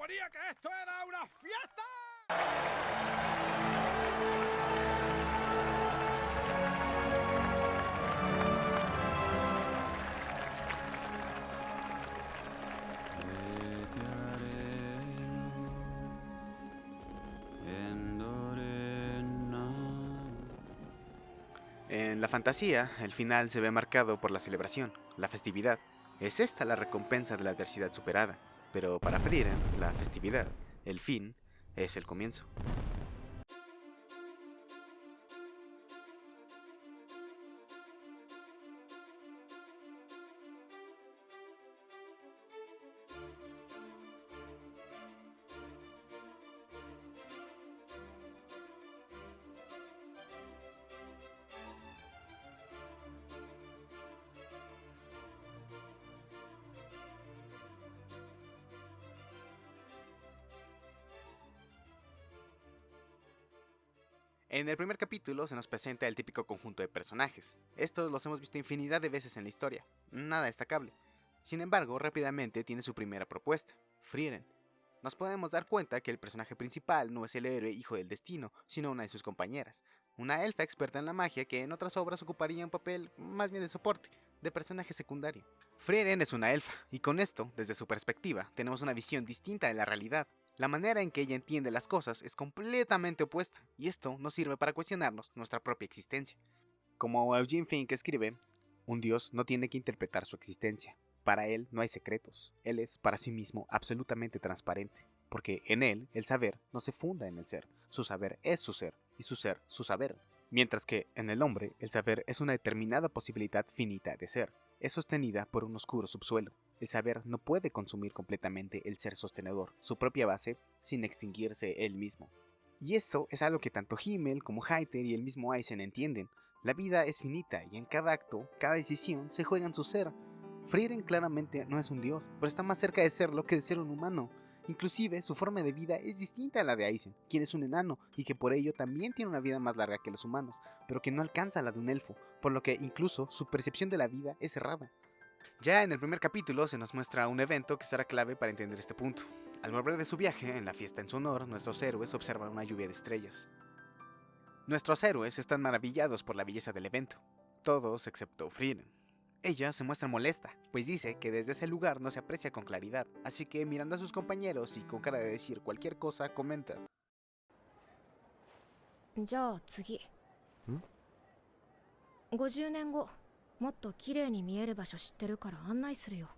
suponía que esto era una fiesta. En la fantasía, el final se ve marcado por la celebración, la festividad. Es esta la recompensa de la adversidad superada, pero para Frieren, la festividad, el fin, es el comienzo. En el primer capítulo se nos presenta el típico conjunto de personajes. Estos los hemos visto infinidad de veces en la historia, nada destacable. Sin embargo, rápidamente tiene su primera propuesta, Frieren. Nos podemos dar cuenta que el personaje principal no es el héroe hijo del destino, sino una de sus compañeras, una elfa experta en la magia que en otras obras ocuparía un papel más bien de soporte, de personaje secundario. Frieren es una elfa, y con esto, desde su perspectiva, tenemos una visión distinta de la realidad. La manera en que ella entiende las cosas es completamente opuesta, y esto nos sirve para cuestionarnos nuestra propia existencia. Como Eugene Fink escribe, un dios no tiene que interpretar su existencia. Para él no hay secretos, él es para sí mismo absolutamente transparente, porque en él el saber no se funda en el ser, su saber es su ser, y su ser su saber. Mientras que en el hombre el saber es una determinada posibilidad finita de ser, es sostenida por un oscuro subsuelo. El saber no puede consumir completamente el ser sostenedor, su propia base, sin extinguirse él mismo. Y esto es algo que tanto Himmel como Heiter y el mismo Eisen entienden. La vida es finita y en cada acto, cada decisión se juega en su ser. Frieren claramente no es un dios, pero está más cerca de serlo que de ser un humano. Inclusive su forma de vida es distinta a la de Eisen, quien es un enano y que por ello también tiene una vida más larga que los humanos, pero que no alcanza la de un elfo, por lo que incluso su percepción de la vida es errada. Ya en el primer capítulo se nos muestra un evento que será clave para entender este punto. Al volver de su viaje, en la fiesta en su honor, nuestros héroes observan una lluvia de estrellas. Nuestros héroes están maravillados por la belleza del evento, todos excepto Frieren. Ella se muestra molesta, pues dice que desde ese lugar no se aprecia con claridad, así que mirando a sus compañeros y con cara de decir cualquier cosa, comenta: じゃあ次ん50年後もっと綺麗に見える場所知ってるから案内するよ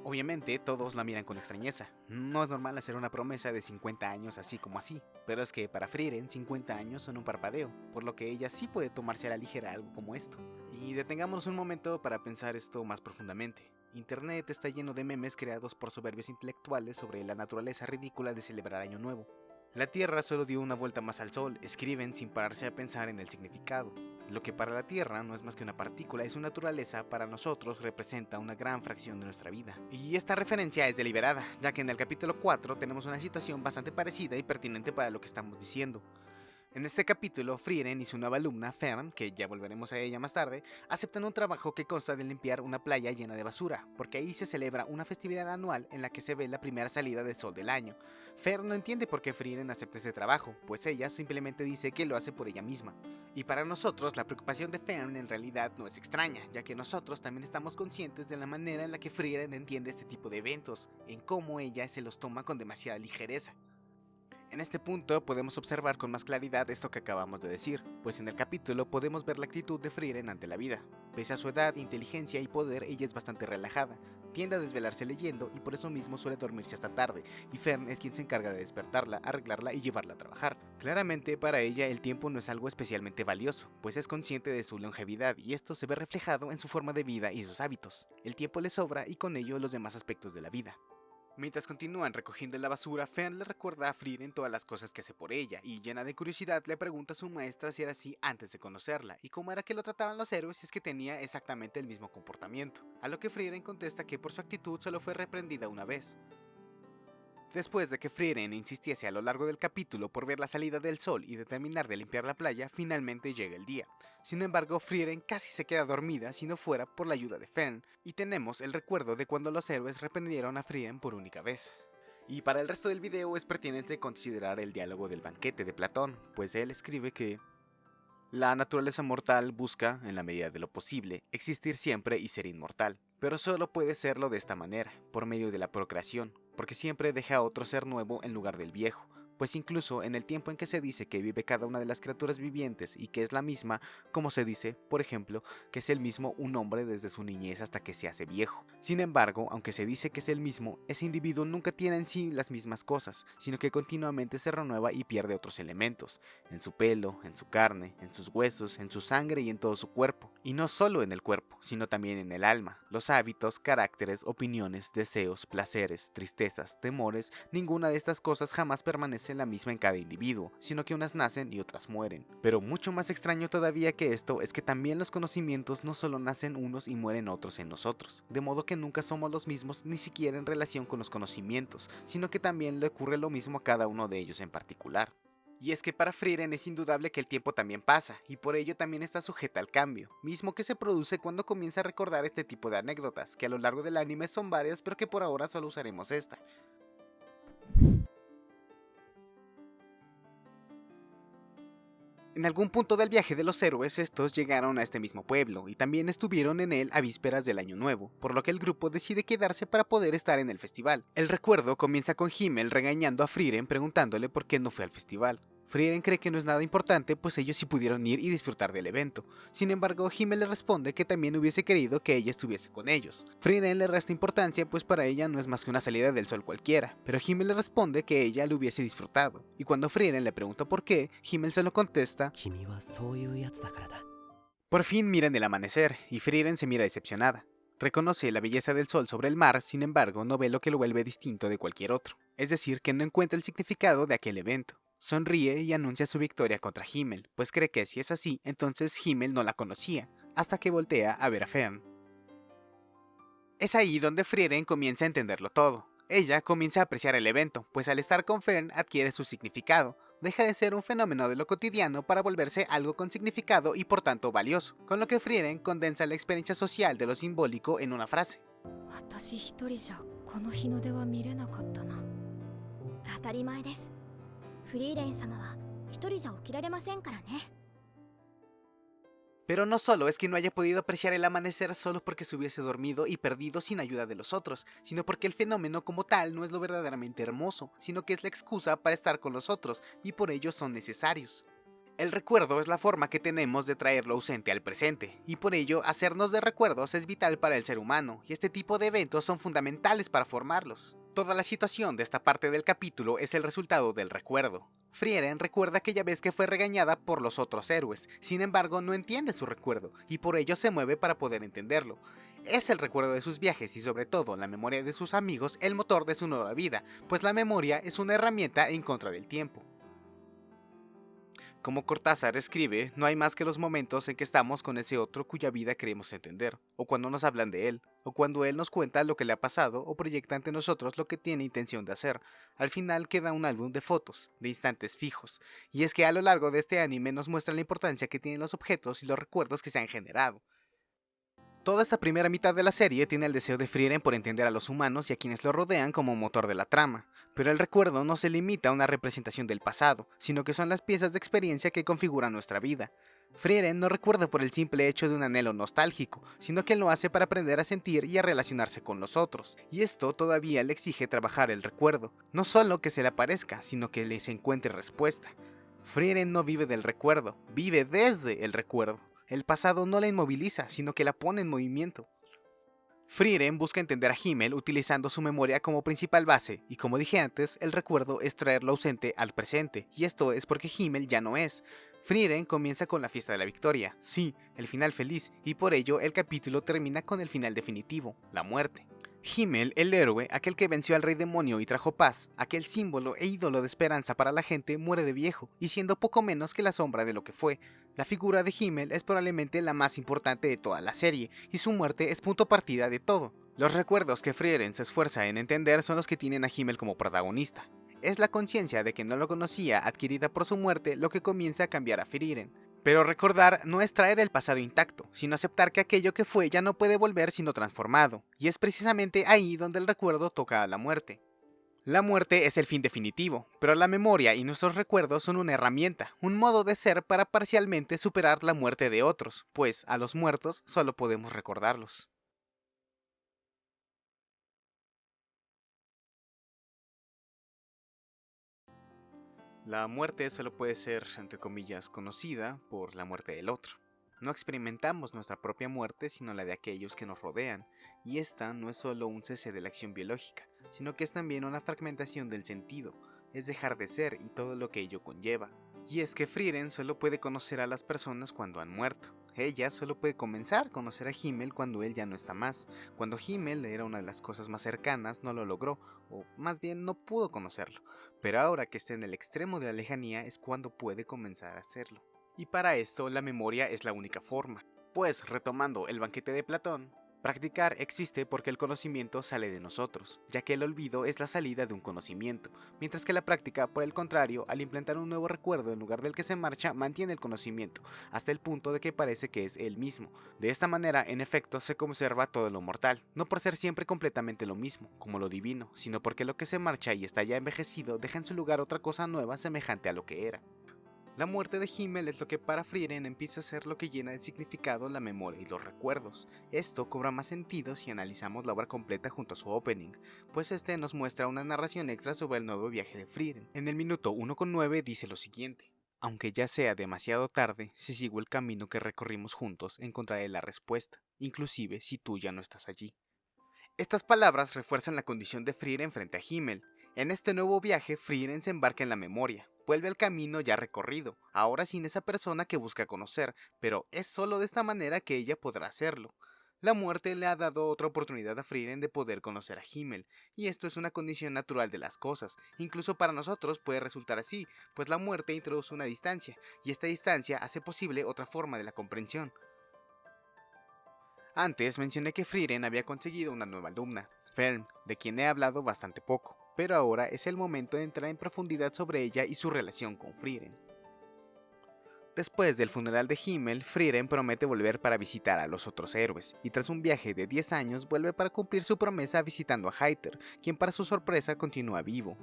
Obviamente todos la miran con extrañeza. No es normal hacer una promesa de 50 años así como así, pero es que para Frieren 50 años son un parpadeo, por lo que ella sí puede tomarse a la ligera algo como esto. Y detengámonos un momento para pensar esto más profundamente. Internet está lleno de memes creados por soberbios intelectuales sobre la naturaleza ridícula de celebrar Año Nuevo. La Tierra solo dio una vuelta más al Sol, escriben sin pararse a pensar en el significado. Lo que para la Tierra no es más que una partícula y su naturaleza para nosotros representa una gran fracción de nuestra vida. Y esta referencia es deliberada, ya que en el capítulo 4 tenemos una situación bastante parecida y pertinente para lo que estamos diciendo. En este capítulo, Frieren y su nueva alumna, Fern, que ya volveremos a ella más tarde, aceptan un trabajo que consta de limpiar una playa llena de basura, porque ahí se celebra una festividad anual en la que se ve la primera salida del sol del año. Fern no entiende por qué Frieren acepta este trabajo, pues ella simplemente dice que lo hace por ella misma. Y para nosotros, la preocupación de Fern en realidad no es extraña, ya que nosotros también estamos conscientes de la manera en la que Frieren entiende este tipo de eventos, en cómo ella se los toma con demasiada ligereza. En este punto podemos observar con más claridad esto que acabamos de decir, pues en el capítulo podemos ver la actitud de Frieren ante la vida. Pese a su edad, inteligencia y poder, ella es bastante relajada, tiende a desvelarse leyendo y por eso mismo suele dormirse hasta tarde, y Fern es quien se encarga de despertarla, arreglarla y llevarla a trabajar. Claramente para ella el tiempo no es algo especialmente valioso, pues es consciente de su longevidad y esto se ve reflejado en su forma de vida y sus hábitos. El tiempo le sobra y con ello los demás aspectos de la vida. Mientras continúan recogiendo la basura, Fern le recuerda a Frieren todas las cosas que hace por ella, y llena de curiosidad le pregunta a su maestra si era así antes de conocerla, y cómo era que lo trataban los héroes si es que tenía exactamente el mismo comportamiento, a lo que Frieren contesta que por su actitud solo fue reprendida una vez. Después de que Frieren insistiese a lo largo del capítulo por ver la salida del sol y de terminar de limpiar la playa, finalmente llega el día. Sin embargo, Frieren casi se queda dormida si no fuera por la ayuda de Fern, y tenemos el recuerdo de cuando los héroes reprendieron a Frieren por única vez. Y para el resto del video es pertinente considerar el diálogo del banquete de Platón, pues él escribe que la naturaleza mortal busca, en la medida de lo posible, existir siempre y ser inmortal, pero solo puede serlo de esta manera, por medio de la procreación, porque siempre deja a otro ser nuevo en lugar del viejo, pues incluso en el tiempo en que se dice que vive cada una de las criaturas vivientes y que es la misma, como se dice, por ejemplo, que es el mismo un hombre desde su niñez hasta que se hace viejo. Sin embargo, aunque se dice que es el mismo, ese individuo nunca tiene en sí las mismas cosas, sino que continuamente se renueva y pierde otros elementos, en su pelo, en su carne, en sus huesos, en su sangre y en todo su cuerpo. Y no solo en el cuerpo, sino también en el alma, los hábitos, caracteres, opiniones, deseos, placeres, tristezas, temores, ninguna de estas cosas jamás permanece la misma en cada individuo, sino que unas nacen y otras mueren. Pero mucho más extraño todavía que esto es que también los conocimientos no solo nacen unos y mueren otros en nosotros, de modo que nunca somos los mismos ni siquiera en relación con los conocimientos, sino que también le ocurre lo mismo a cada uno de ellos en particular. Y es que para Frieren es indudable que el tiempo también pasa, y por ello también está sujeta al cambio, mismo que se produce cuando comienza a recordar este tipo de anécdotas, que a lo largo del anime son varias pero que por ahora solo usaremos esta. En algún punto del viaje de los héroes, estos llegaron a este mismo pueblo y también estuvieron en él a vísperas del Año Nuevo, por lo que el grupo decide quedarse para poder estar en el festival. El recuerdo comienza con Himmel regañando a Frieren preguntándole por qué no fue al festival. Frieren cree que no es nada importante, pues ellos sí pudieron ir y disfrutar del evento. Sin embargo, Himmel le responde que también hubiese querido que ella estuviese con ellos. Frieren le resta importancia, pues para ella no es más que una salida del sol cualquiera, pero Himmel le responde que ella lo hubiese disfrutado. Y cuando Frieren le pregunta por qué, Himmel solo contesta: por fin miran el amanecer, y Frieren se mira decepcionada. Reconoce la belleza del sol sobre el mar, sin embargo no ve lo que lo vuelve distinto de cualquier otro, es decir, que no encuentra el significado de aquel evento. Sonríe y anuncia su victoria contra Himmel, pues cree que si es así, entonces Himmel no la conocía, hasta que voltea a ver a Fern. Es ahí donde Frieren comienza a entenderlo todo. Ella comienza a apreciar el evento, pues al estar con Fern adquiere su significado, deja de ser un fenómeno de lo cotidiano para volverse algo con significado y por tanto valioso, con lo que Frieren condensa la experiencia social de lo simbólico en una frase. Pero no solo es que no haya podido apreciar el amanecer solo porque se hubiese dormido y perdido sin ayuda de los otros, sino porque el fenómeno como tal no es lo verdaderamente hermoso, sino que es la excusa para estar con los otros, y por ello son necesarios. El recuerdo es la forma que tenemos de traer lo ausente al presente, y por ello hacernos de recuerdos es vital para el ser humano, y este tipo de eventos son fundamentales para formarlos. Toda la situación de esta parte del capítulo es el resultado del recuerdo. Frieren recuerda aquella vez que fue regañada por los otros héroes, sin embargo no entiende su recuerdo, y por ello se mueve para poder entenderlo. Es el recuerdo de sus viajes y sobre todo la memoria de sus amigos el motor de su nueva vida, pues la memoria es una herramienta en contra del tiempo. Como Cortázar escribe, no hay más que los momentos en que estamos con ese otro cuya vida queremos entender, o cuando nos hablan de él, o cuando él nos cuenta lo que le ha pasado o proyecta ante nosotros lo que tiene intención de hacer. Al final queda un álbum de fotos, de instantes fijos, y es que a lo largo de este anime nos muestra la importancia que tienen los objetos y los recuerdos que se han generado. Toda esta primera mitad de la serie tiene el deseo de Frieren por entender a los humanos y a quienes lo rodean como motor de la trama, pero el recuerdo no se limita a una representación del pasado, sino que son las piezas de experiencia que configuran nuestra vida. Frieren no recuerda por el simple hecho de un anhelo nostálgico, sino que lo hace para aprender a sentir y a relacionarse con los otros, y esto todavía le exige trabajar el recuerdo, no solo que se le aparezca, sino que les encuentre respuesta. Frieren no vive del recuerdo, vive desde el recuerdo. El pasado no la inmoviliza, sino que la pone en movimiento. Frieren busca entender a Himmel utilizando su memoria como principal base, y como dije antes, el recuerdo es traer lo ausente al presente, y esto es porque Himmel ya no es. Frieren comienza con la fiesta de la victoria, sí, el final feliz, y por ello el capítulo termina con el final definitivo, la muerte. Himmel, el héroe, aquel que venció al rey demonio y trajo paz, aquel símbolo e ídolo de esperanza para la gente, muere de viejo, y siendo poco menos que la sombra de lo que fue. La figura de Himmel es probablemente la más importante de toda la serie, y su muerte es punto partida de todo. Los recuerdos que Frieren se esfuerza en entender son los que tienen a Himmel como protagonista. Es la conciencia de que no lo conocía adquirida por su muerte lo que comienza a cambiar a Frieren. Pero recordar no es traer el pasado intacto, sino aceptar que aquello que fue ya no puede volver sino transformado, y es precisamente ahí donde el recuerdo toca a la muerte. La muerte es el fin definitivo, pero la memoria y nuestros recuerdos son una herramienta, un modo de ser para parcialmente superar la muerte de otros, pues a los muertos solo podemos recordarlos. La muerte solo puede ser, entre comillas, conocida por la muerte del otro. No experimentamos nuestra propia muerte, sino la de aquellos que nos rodean, y esta no es solo un cese de la acción biológica, sino que es también una fragmentación del sentido, es dejar de ser y todo lo que ello conlleva. Y es que Frieren solo puede conocer a las personas cuando han muerto. Ella solo puede comenzar a conocer a Himmel cuando él ya no está más. Cuando Himmel era una de las cosas más cercanas, no lo logró, o más bien no pudo conocerlo. Pero ahora que está en el extremo de la lejanía es cuando puede comenzar a hacerlo. Y para esto la memoria es la única forma. Pues, retomando el banquete de Platón, practicar existe porque el conocimiento sale de nosotros, ya que el olvido es la salida de un conocimiento, mientras que la práctica, por el contrario, al implantar un nuevo recuerdo en lugar del que se marcha, mantiene el conocimiento, hasta el punto de que parece que es él mismo. De esta manera, en efecto, se conserva todo lo mortal, no por ser siempre completamente lo mismo, como lo divino, sino porque lo que se marcha y está ya envejecido deja en su lugar otra cosa nueva semejante a lo que era. La muerte de Himmel es lo que para Frieren empieza a ser lo que llena de significado la memoria y los recuerdos. Esto cobra más sentido si analizamos la obra completa junto a su opening, pues este nos muestra una narración extra sobre el nuevo viaje de Frieren. En el minuto 1,9 dice lo siguiente: aunque ya sea demasiado tarde, si sigo el camino que recorrimos juntos, encontraré la respuesta, inclusive si tú ya no estás allí. Estas palabras refuerzan la condición de Frieren frente a Himmel. En este nuevo viaje, Frieren se embarca en la memoria, vuelve al camino ya recorrido, ahora sin esa persona que busca conocer, pero es solo de esta manera que ella podrá hacerlo. La muerte le ha dado otra oportunidad a Frieren de poder conocer a Himmel, y esto es una condición natural de las cosas. Incluso para nosotros puede resultar así, pues la muerte introduce una distancia, y esta distancia hace posible otra forma de la comprensión. Antes mencioné que Frieren había conseguido una nueva alumna, Fern, de quien he hablado bastante poco, pero ahora es el momento de entrar en profundidad sobre ella y su relación con Frieren. Después del funeral de Himmel, Frieren promete volver para visitar a los otros héroes, y tras un viaje de 10 años vuelve para cumplir su promesa visitando a Heiter, quien para su sorpresa continúa vivo.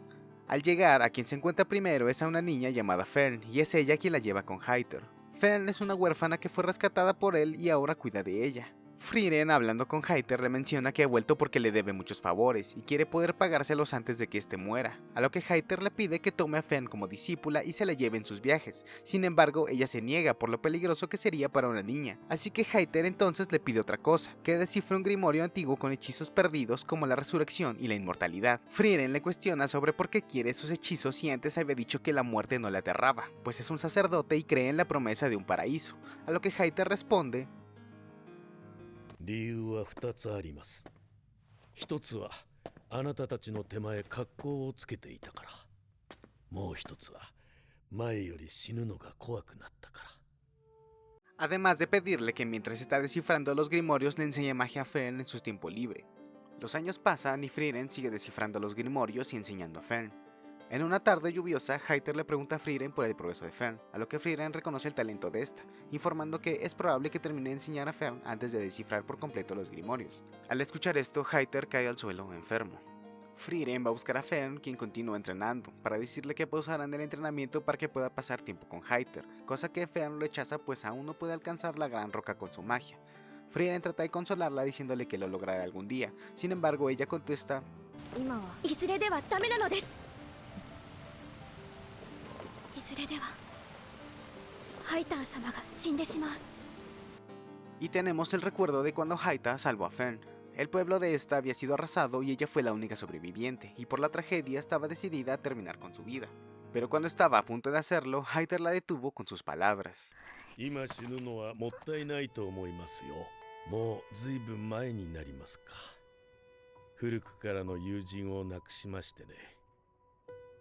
Al llegar, a quien se encuentra primero es a una niña llamada Fern, y es ella quien la lleva con Heiter. Fern es una huérfana que fue rescatada por él y ahora cuida de ella. Frieren, hablando con Heiter, le menciona que ha vuelto porque le debe muchos favores y quiere poder pagárselos antes de que éste muera, a lo que Heiter le pide que tome a Fern como discípula y se la lleve en sus viajes. Sin embargo, ella se niega por lo peligroso que sería para una niña, así que Heiter entonces le pide otra cosa, que descifre un grimorio antiguo con hechizos perdidos como la resurrección y la inmortalidad. Frieren le cuestiona sobre por qué quiere esos hechizos si antes había dicho que la muerte no le aterraba, pues es un sacerdote y cree en la promesa de un paraíso, a lo que Heiter responde: 理由は2つあります。一つはあなたたちの手前格好をつけていたから。もう一つは前より死ぬのが怖くなったから。 Además de pedirle que mientras está descifrando los grimorios le enseñe magia a Fern en su tiempo libre. Los años pasan y Frieren sigue descifrando los grimorios y enseñando a Fern. En una tarde lluviosa, Heiter le pregunta a Frieren por el progreso de Fern, a lo que Frieren reconoce el talento de esta, informando que es probable que termine de enseñar a Fern antes de descifrar por completo los grimorios. Al escuchar esto, Heiter cae al suelo enfermo. Frieren va a buscar a Fern, quien continúa entrenando, para decirle que pausarán el entrenamiento para que pueda pasar tiempo con Heiter, cosa que Fern rechaza pues aún no puede alcanzar la gran roca con su magia. Frieren trata de consolarla diciéndole que lo logrará algún día, sin embargo ella contesta: 今はいずれではダメなのです。いずれではハイター様が死んでしまう。 Y tenemos el recuerdo de cuando Haita salvó a Fern. El pueblo de esta había sido arrasado y ella fue la única sobreviviente, y por la tragedia estaba decidida a terminar con su vida. Pero cuando estaba a punto de hacerlo, Haiter la detuvo con sus palabras. 今死ぬのはもったいないと思いますよ。もうずいぶん前になりますか。古くからの友人を亡くしましてね。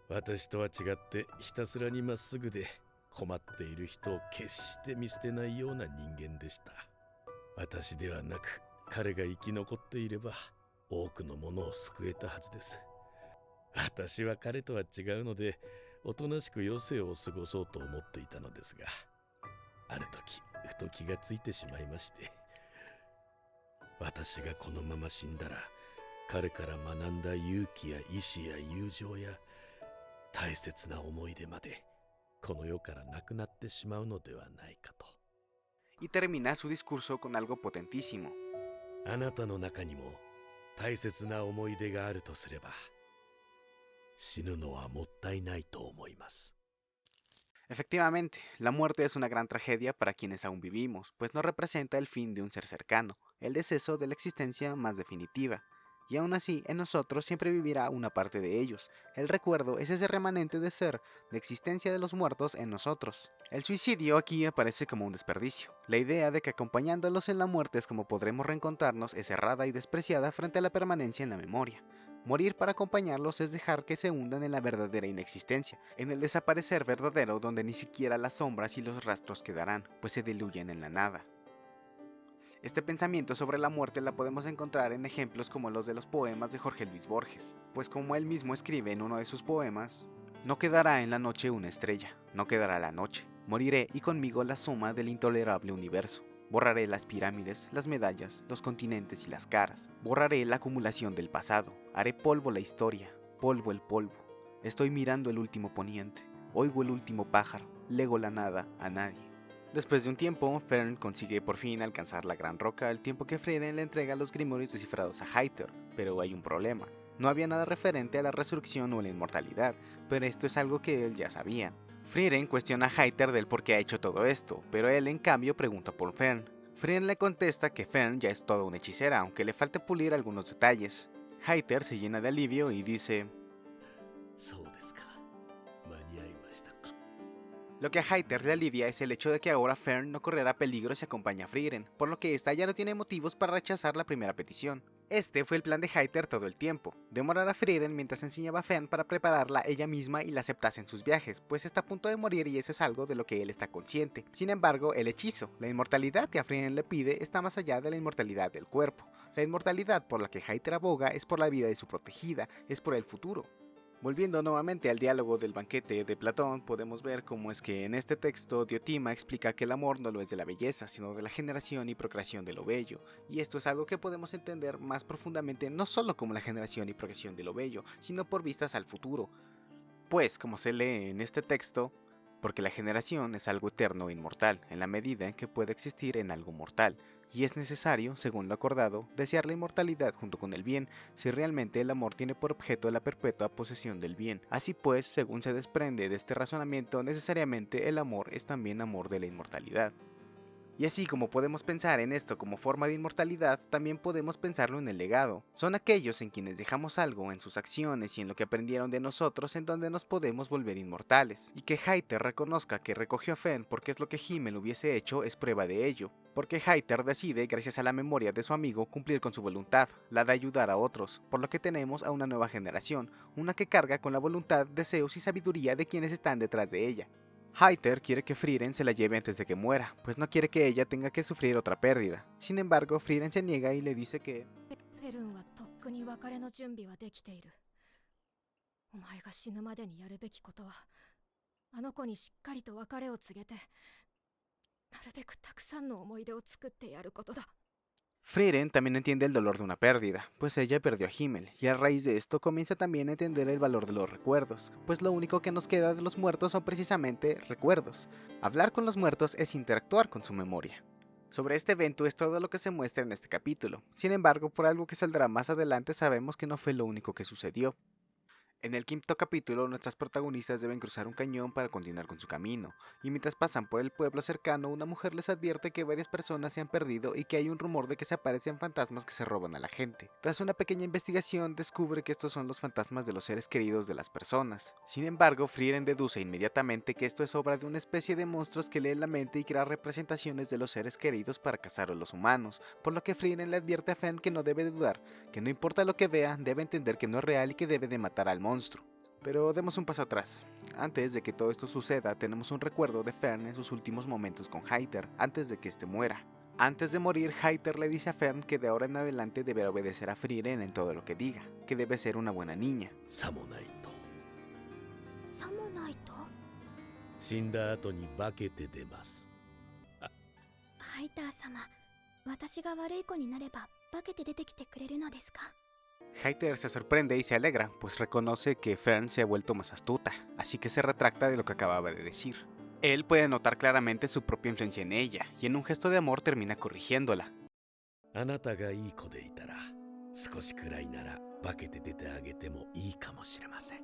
私とは違ってひたすらにまっすぐで困っている人を決して見捨てないような人間でした。私ではなく彼が生き残っていれば多くのものを救えたはずです。私は彼とは違うのでおとなしく余生を過ごそうと思っていたのですが、ある時ふと気がついてしまいまして、私がこのまま死んだら彼から学んだ勇気や意志や友情や大切な思い出までこの世からなくなってしまうのではないかと。Y termina su discurso con algo potentísimo. あなたの中にも大切な思い出があるとすれば、死ぬのはもったいないと思います。Efectivamente, la muerte es una gran tragedia para quienes aún vivimos, pues no representa el fin de un ser cercano, el deceso de la existencia más definitiva. Y aún así, en nosotros siempre vivirá una parte de ellos. El recuerdo es ese remanente de ser, de existencia de los muertos en nosotros. El suicidio aquí aparece como un desperdicio. La idea de que acompañándolos en la muerte es como podremos reencontrarnos es errada y despreciada frente a la permanencia en la memoria. Morir para acompañarlos es dejar que se hundan en la verdadera inexistencia, en el desaparecer verdadero donde ni siquiera las sombras y los rastros quedarán, pues se diluyen en la nada. Este pensamiento sobre la muerte la podemos encontrar en ejemplos como los de los poemas de Jorge Luis Borges, pues como él mismo escribe en uno de sus poemas, no quedará en la noche una estrella, no quedará la noche, moriré y conmigo la suma del intolerable universo. Borraré las pirámides, las medallas, los continentes y las caras. Borraré la acumulación del pasado. Haré polvo la historia, polvo el polvo. Estoy mirando el último poniente. Oigo el último pájaro. Lego la nada a nadie. Después de un tiempo, Fern consigue por fin alcanzar la gran roca al tiempo que Frieren le entrega los grimorios descifrados a Hayter. Pero hay un problema. No había nada referente a la resurrección o la inmortalidad, pero esto es algo que él ya sabía. Frieren cuestiona a Hayter del por qué ha hecho todo esto, pero él en cambio pregunta por Fern. Frieren le contesta que Fern ya es toda una hechicera, aunque le falte pulir algunos detalles. Hayter se llena de alivio y dice: Lo que a Hayter le alivia es el hecho de que ahora Fern no correrá peligro si acompaña a Frieren, por lo que esta ya no tiene motivos para rechazar la primera petición. Este fue el plan de Hayter todo el tiempo, demorar a Frieren mientras enseñaba a Fern para prepararla ella misma y la aceptase en sus viajes, pues está a punto de morir y eso es algo de lo que él está consciente. Sin embargo, el hechizo, la inmortalidad que a Frieren le pide está más allá de la inmortalidad del cuerpo. La inmortalidad por la que Hayter aboga es por la vida de su protegida, es por el futuro. Volviendo nuevamente al diálogo del banquete de Platón, podemos ver cómo es que en este texto Diotima explica que el amor no lo es de la belleza, sino de la generación y procreación de lo bello, y esto es algo que podemos entender más profundamente no solo como la generación y procreación de lo bello, sino por vistas al futuro. Pues, como se lee en este texto, porque la generación es algo eterno e inmortal, en la medida en que puede existir en algo mortal, y es necesario, según lo acordado, desear la inmortalidad junto con el bien, si realmente el amor tiene por objeto la perpetua posesión del bien. Así pues, según se desprende de este razonamiento, necesariamente el amor es también amor de la inmortalidad. Y así como podemos pensar en esto como forma de inmortalidad, también podemos pensarlo en el legado. Son aquellos en quienes dejamos algo en sus acciones y en lo que aprendieron de nosotros en donde nos podemos volver inmortales. Y que Hayter reconozca que recogió a Fern porque es lo que Himmel hubiese hecho es prueba de ello. Porque Hayter decide, gracias a la memoria de su amigo, cumplir con su voluntad, la de ayudar a otros, por lo que tenemos a una nueva generación, una que carga con la voluntad, deseos y sabiduría de quienes están detrás de ella. Hayter quiere que Frieren se la lleve antes de que muera, pues no quiere que ella tenga que sufrir otra pérdida. Sin embargo, Frieren se niega y le dice que Frieren también entiende el dolor de una pérdida, pues ella perdió a Himmel, y a raíz de esto comienza también a entender el valor de los recuerdos, pues lo único que nos queda de los muertos son precisamente recuerdos. Hablar con los muertos es interactuar con su memoria. Sobre este evento es todo lo que se muestra en este capítulo, sin embargo, por algo que saldrá más adelante sabemos que no fue lo único que sucedió. En el quinto capítulo, nuestras protagonistas deben cruzar un cañón para continuar con su camino, y mientras pasan por el pueblo cercano, una mujer les advierte que varias personas se han perdido y que hay un rumor de que se aparecen fantasmas que se roban a la gente. Tras una pequeña investigación, descubre que estos son los fantasmas de los seres queridos de las personas. Sin embargo, Frieren deduce inmediatamente que esto es obra de una especie de monstruos que leen la mente y crea representaciones de los seres queridos para cazar a los humanos, por lo que Frieren le advierte a Fern que no debe dudar, que no importa lo que vea, debe entender que no es real y que debe de matar al monstruo. Pero demos un paso atrás. Antes de que todo esto suceda, tenemos un recuerdo de Fern en sus últimos momentos con Hayter, antes de que este muera. Antes de morir, Hayter le dice a Fern que de ahora en adelante deberá obedecer a Frieren en todo lo que diga, que debe ser una buena niña. Samonaito. 死んだ後に化けて出ます。ハイター様、私が悪い子になれば化けて出てきてくれるのですか？ Heiter se sorprende y se alegra, pues reconoce que Fern se ha vuelto más astuta, así que se retracta de lo que acababa de decir. Él puede notar claramente su propia influencia en ella, y en un gesto de amor termina corrigiéndola. あなたがいい子でいたら少しくらいなら化けて出てあげてもいいかもしれません。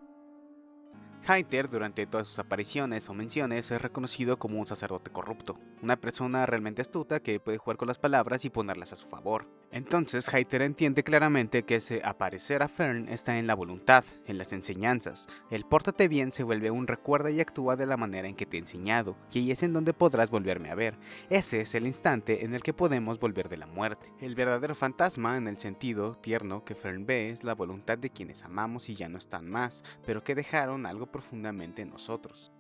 Heiter, durante todas sus apariciones o menciones, es reconocido como un sacerdote corrupto, una persona realmente astuta que puede jugar con las palabras y ponerlas a su favor. Entonces Heiter entiende claramente que ese aparecer a Fern está en la voluntad, en las enseñanzas. El pórtate bien se vuelve un recuerda y actúa de la manera en que te he enseñado, y ahí es en donde podrás volverme a ver. Ese es el instante en el que podemos volver de la muerte. El verdadero fantasma, en el sentido tierno que Fern ve, es la voluntad de quienes amamos y ya no están más, pero que dejaron algo profundamente en nosotros.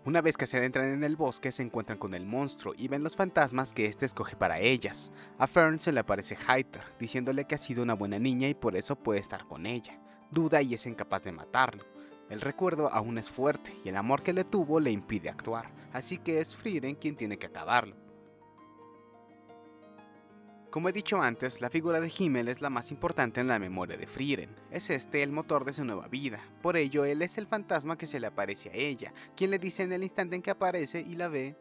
Una vez que se adentran en el bosque, se encuentran con el monstruo y ven los fantasmas que este escoge para ellas. A Fern se le aparece Heiter, diciéndole que ha sido una buena niña y por eso puede estar con ella. Duda y es incapaz de matarlo. El recuerdo aún es fuerte y el amor que le tuvo le impide actuar, así que es Frieren quien tiene que acabarlo. Como he dicho antes, la figura de Himmel es la más importante en la memoria de Frieren. Es este el motor de su nueva vida. Por ello, él es el fantasma que se le aparece a ella, quien le dice en el instante en que aparece y la ve.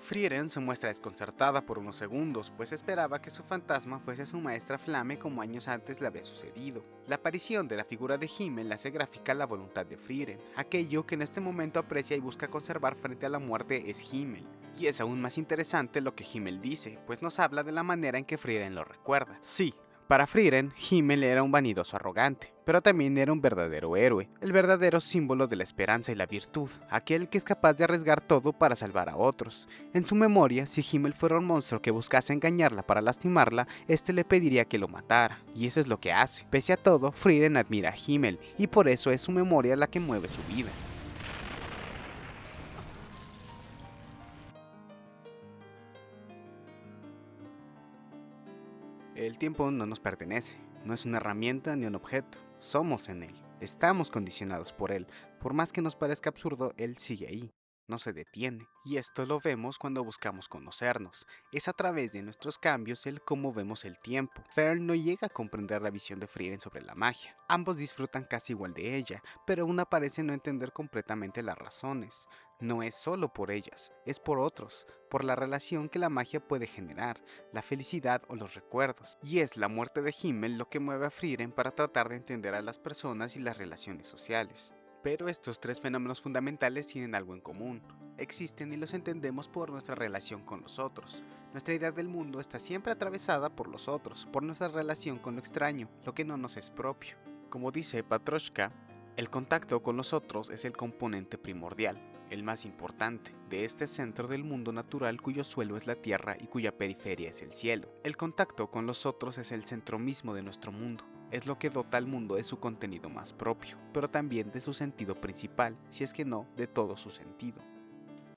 Frieren se muestra desconcertada por unos segundos, pues esperaba que su fantasma fuese su maestra Flame como años antes le había sucedido. La aparición de la figura de Himmel hace gráfica la voluntad de Frieren. Aquello que en este momento aprecia y busca conservar frente a la muerte es Himmel. Y es aún más interesante lo que Himmel dice, pues nos habla de la manera en que Frieren lo recuerda. Sí, para Frieren, Himmel era un vanidoso arrogante, pero también era un verdadero héroe, el verdadero símbolo de la esperanza y la virtud, aquel que es capaz de arriesgar todo para salvar a otros. En su memoria, si Himmel fuera un monstruo que buscase engañarla para lastimarla, este le pediría que lo matara, y eso es lo que hace. Pese a todo, Frieren admira a Himmel, y por eso es su memoria la que mueve su vida. El tiempo no nos pertenece, no es una herramienta ni un objeto, somos en él, estamos condicionados por él, por más que nos parezca absurdo, él sigue ahí, no se detiene, y esto lo vemos cuando buscamos conocernos, es a través de nuestros cambios el cómo vemos el tiempo. Fern no llega a comprender la visión de Frieren sobre la magia, ambos disfrutan casi igual de ella, pero una parece no entender completamente las razones. No es solo por ellas, es por otros, por la relación que la magia puede generar, la felicidad o los recuerdos. Y es la muerte de Himmel lo que mueve a Frieren para tratar de entender a las personas y las relaciones sociales. Pero estos tres fenómenos fundamentales tienen algo en común. Existen y los entendemos por nuestra relación con los otros. Nuestra idea del mundo está siempre atravesada por los otros, por nuestra relación con lo extraño, lo que no nos es propio. Como dice Patroshka, el contacto con los otros es el componente primordial, el más importante, de este centro del mundo natural cuyo suelo es la tierra y cuya periferia es el cielo. El contacto con los otros es el centro mismo de nuestro mundo, es lo que dota al mundo de su contenido más propio, pero también de su sentido principal, si es que no de todo su sentido.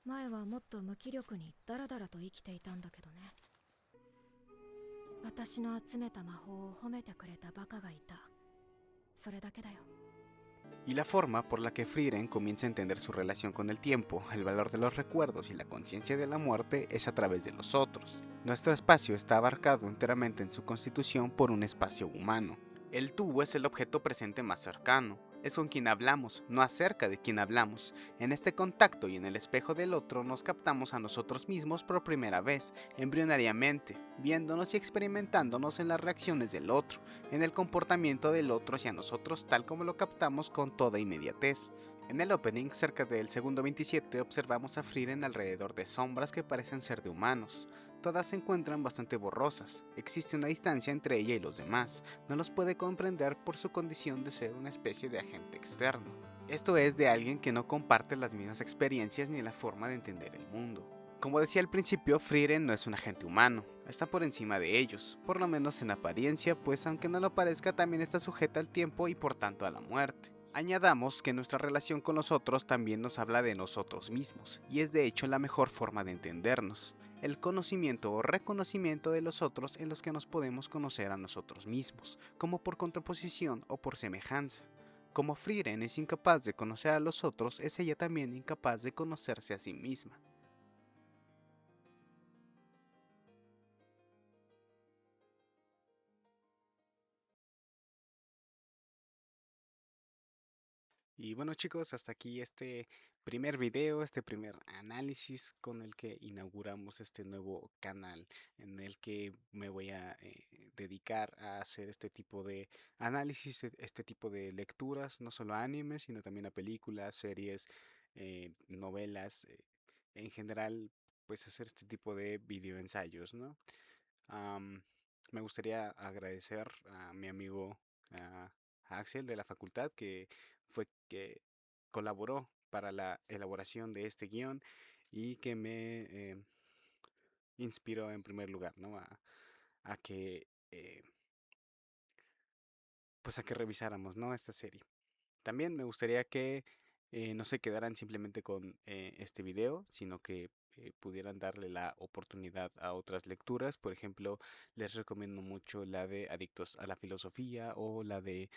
前はもっと無気力にダラダラと生きていたんだけどね。私の集めた魔法を褒めてくれたバカがいた。それだけだよ。 Y la forma por la que Frieren comienza a entender su relación con el tiempo, el valor de los recuerdos y la conciencia de la muerte es a través de los otros. Nuestro espacio está abarcado enteramente en su constitución por un espacio humano. El tú es el objeto presente más cercano, es con quien hablamos, no acerca de quien hablamos. En este contacto y en el espejo del otro nos captamos a nosotros mismos por primera vez, embrionariamente, viéndonos y experimentándonos en las reacciones del otro, en el comportamiento del otro hacia nosotros tal como lo captamos con toda inmediatez. En el opening, cerca del segundo 27, observamos a Frieren alrededor de sombras que parecen ser de humanos. Todas se encuentran bastante borrosas, existe una distancia entre ella y los demás, no los puede comprender por su condición de ser una especie de agente externo. Esto es de alguien que no comparte las mismas experiencias ni la forma de entender el mundo. Como decía al principio, Frieren no es un agente humano, está por encima de ellos, por lo menos en apariencia, pues aunque no lo parezca también está sujeta al tiempo y por tanto a la muerte. Añadamos que nuestra relación con los otros también nos habla de nosotros mismos, y es de hecho la mejor forma de entendernos. El conocimiento o reconocimiento de los otros en los que nos podemos conocer a nosotros mismos, como por contraposición o por semejanza. Como Frieren es incapaz de conocer a los otros, es ella también incapaz de conocerse a sí misma. Y bueno chicos, hasta aquí este primer video, este primer análisis con el que inauguramos este nuevo canal en el que me voy a dedicar a hacer este tipo de análisis, este tipo de lecturas, no solo a animes, sino también a películas, series, novelas, en general, pues hacer este tipo de videoensayos, ¿no? Am, Me gustaría agradecer a mi amigo a Axel de la facultad que colaboró para la elaboración de este guión y que me inspiró en primer lugar, ¿no? A que pues a que revisáramos, ¿no? Esta serie. También me gustaría que no se quedaran simplemente con este video, sino que pudieran darle la oportunidad a otras lecturas. Por ejemplo, les recomiendo mucho la de Adictos a la Filosofía o la de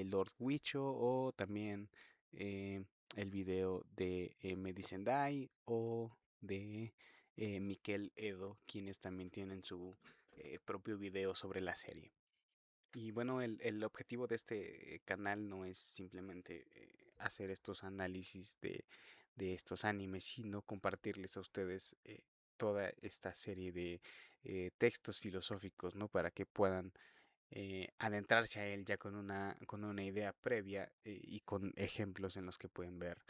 Lord Wicho o también eh, el video de Medicendai o de Miquel Edo, quienes también tienen su propio video sobre la serie. Y bueno, el objetivo de este canal no es simplemente hacer estos análisis de estos animes, sino compartirles a ustedes toda esta serie de textos filosóficos, ¿no? Para que puedan adentrarse a él ya con una idea previa y con ejemplos en los que pueden ver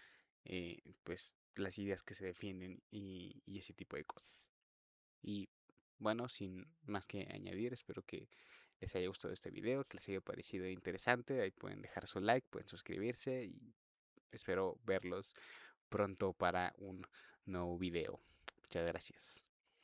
pues las ideas que se defienden y ese tipo de cosas. Y bueno, sin más que añadir, espero que les haya gustado este video, que les haya parecido interesante. Ahí pueden dejar su like, pueden suscribirse y espero verlos pronto para un nuevo video. Muchas gracias.